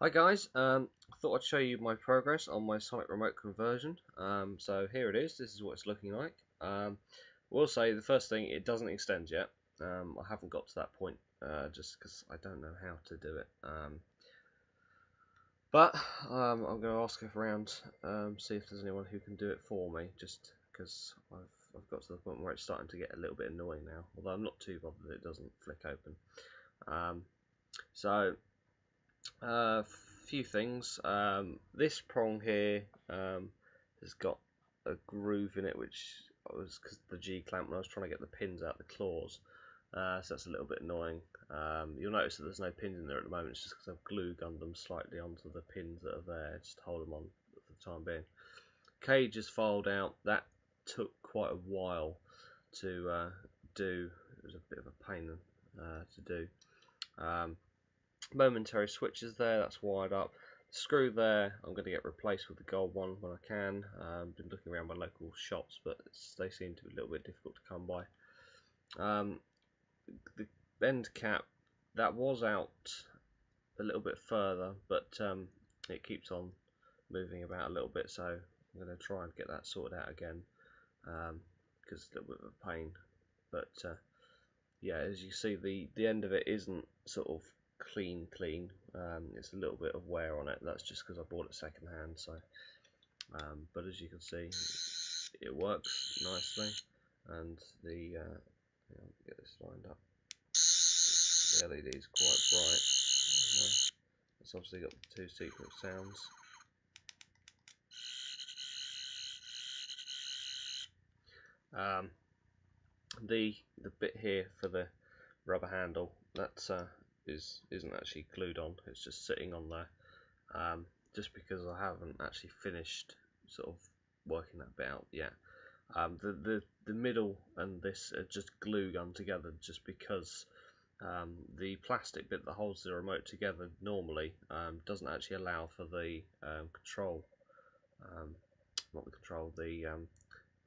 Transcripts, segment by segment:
Hi guys, I thought I'd show you my progress on my Sonic remote conversion. So here it is, this is what it's looking like. We'll say the first thing, it doesn't extend yet. I haven't got to that point just because I don't know how to do it. But I'm going to ask around, see if there's anyone who can do it for me, just because I've got to the point where it's starting to get a little bit annoying now, although I'm not too bothered that it doesn't flick open. So few things. This prong here has got a groove in it, which was because the G clamp when I was trying to get the pins out the claws. So that's a little bit annoying. You'll notice that there's no pins in there at the moment. It's just because I've glue gunned them slightly onto the pins that are there, just to hold them on for the time being. Cage is filed out. That took quite a while to do. It was a bit of a pain to do. Momentary switches there, that's wired up. Screw there, I'm going to get replaced with the gold one when I can. Been looking around my local shops, but they seem to be a little bit difficult to come by. The end cap, that was out a little bit further, but it keeps on moving about a little bit, so I'm going to try and get that sorted out again, because it's a little bit of a pain. But yeah, as you see, the end of it isn't sort of clean. It's a little bit of wear on it. That's just because I bought it second hand. So, but as you can see, it works nicely, and the get this lined up. The LED is quite bright. It's obviously got the two secret sounds. The bit here for the rubber handle, that isn't actually glued on. It's just sitting on there. Just because I haven't actually finished sort of working that bit out yet. The middle and this are just glue gun together just because the plastic bit that holds the remote together normally doesn't actually allow for the control, not the control, the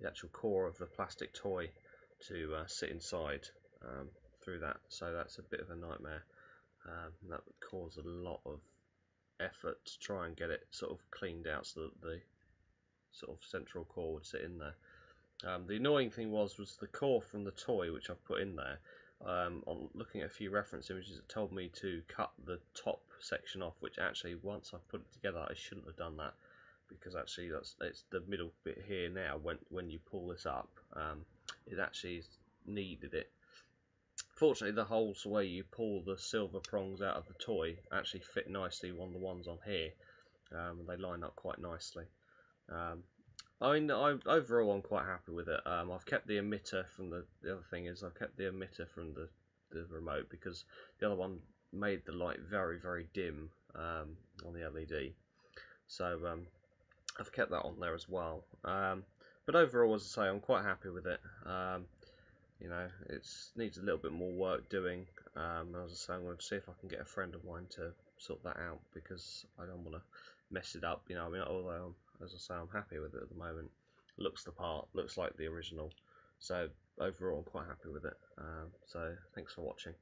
actual core of the plastic toy to sit inside through that. So that's a bit of a nightmare. That would cause a lot of effort to try and get it sort of cleaned out so that the sort of central core would sit in there. The annoying thing was the core from the toy which I've put in there. On looking at a few reference images, it told me to cut the top section off, which actually once I've put it together I shouldn't have done that, because actually it's the middle bit here now. When you pull this up, it actually needed it. Fortunately, the holes where you pull the silver prongs out of the toy actually fit nicely on the ones on here. They line up quite nicely. I mean, overall I'm quite happy with it. I've kept the emitter from the other thing is I've kept the emitter from the remote, because the other one made the light very dim on the LED. So I've kept that on there as well. But overall, as I say, I'm quite happy with it. You know, it needs a little bit more work doing. As I say, I'm going to see if I can get a friend of mine to sort that out, because I don't want to mess it up. You know, I mean, although as I say, I'm happy with it at the moment. Looks the part, looks like the original. So overall, I'm quite happy with it. So thanks for watching.